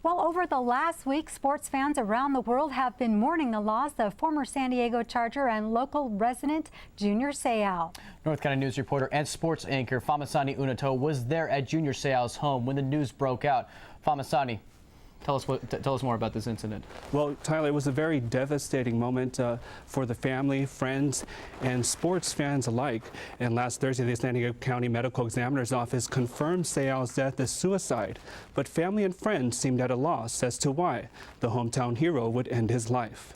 Well, over the last week, sports fans around the world have been mourning the loss of former San Diego Charger and local resident Junior Seau. North County News reporter and sports anchor Fa'amasani Unutoa was there at Junior Seau's home when the news broke out. Fa'amasani, tell us more about this incident. Well, Tyler, it was a very devastating moment for the family, friends, and sports fans alike. And last Thursday, the San Diego County Medical Examiner's Office confirmed Seau's death as suicide. But family and friends seemed at a loss as to why the hometown hero would end his life.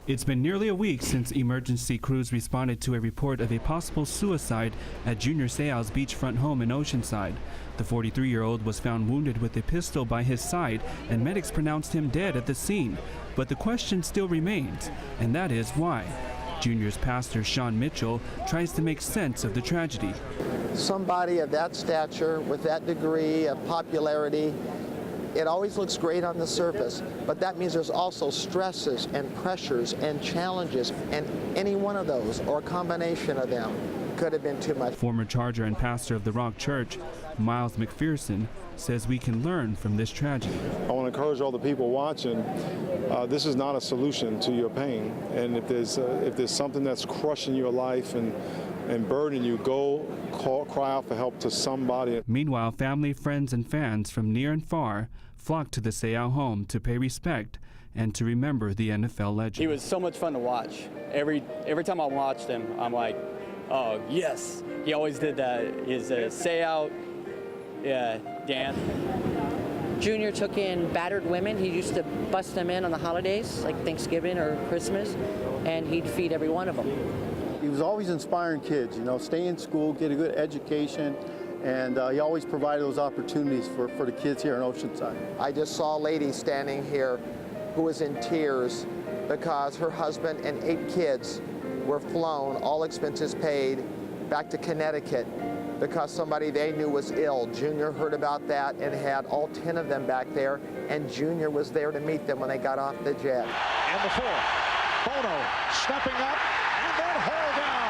It's been nearly a week since emergency crews responded to a report of a possible suicide at Junior Seau's beachfront home in Oceanside. The 43-year-old was found wounded with a pistol by his side, and medics pronounced him dead at the scene. But the question still remains, and that is why. Junior's pastor, Sean Mitchell, tries to make sense of the tragedy. Somebody of that stature, with that degree of popularity, it always looks great on the surface, but that means there's also stresses and pressures and challenges, and any one of those or a combination of them could have been too much. Former Charger and pastor of the Rock Church, Miles McPherson, says we can learn from this tragedy. I want to encourage all the people watching, this is not a solution to your pain, and if there's something that's crushing your life and burdening you, cry out for help to somebody. Meanwhile, family, friends, and fans from near and far flocked to the Seau home to pay respect and to remember the NFL legend. He was so much fun to watch. Every time I watched him, I'm like, oh yes. He always did that. His Seau dance. Junior took in battered women. He used to bust them in on the holidays, like Thanksgiving or Christmas, and he'd feed every one of them. He was always inspiring kids, stay in school, get a good education, and he always provided those opportunities for the kids here in Oceanside. I just saw a lady standing here who was in tears because her husband and 8 kids were flown, all expenses paid, back to Connecticut because somebody they knew was ill. Junior heard about that and had all 10 of them back there, and Junior was there to meet them when they got off the jet. And the 4, Bono stepping up and then hauled down.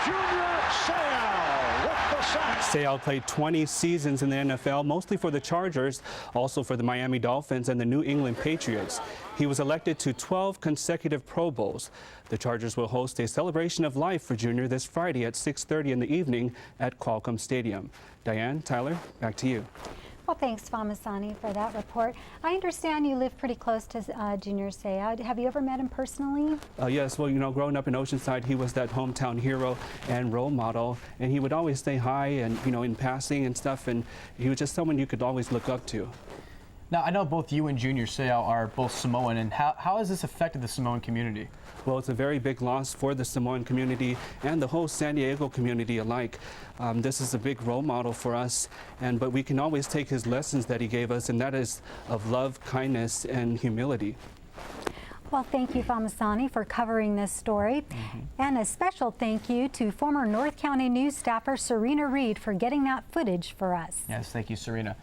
Junior Seau with the sack. Seau played 20 seasons in the NFL, mostly for the Chargers, also for the Miami Dolphins and the New England Patriots. He was elected to 12 consecutive Pro Bowls. The Chargers will host a celebration of life for Junior this Friday at 6:30 in the evening at Qualcomm Stadium. Diane, Tyler, back to you. Well, thanks, Fa'amasani, for that report. I understand you live pretty close to Junior Seau. Have you ever met him personally? Yes, well, growing up in Oceanside, he was that hometown hero and role model, and he would always say hi and, in passing and stuff, and he was just someone you could always look up to. Now, I know both you and Junior Seau are both Samoan, and how has this affected the Samoan community? Well, it's a very big loss for the Samoan community and the whole San Diego community alike. This is a big role model for us, but we can always take his lessons that he gave us, and that is of love, kindness, and humility. Well, thank you, Fa'amasani, for covering this story. And a special thank you to former North County News staffer Serena Reed for getting that footage for us. Yes, thank you, Serena.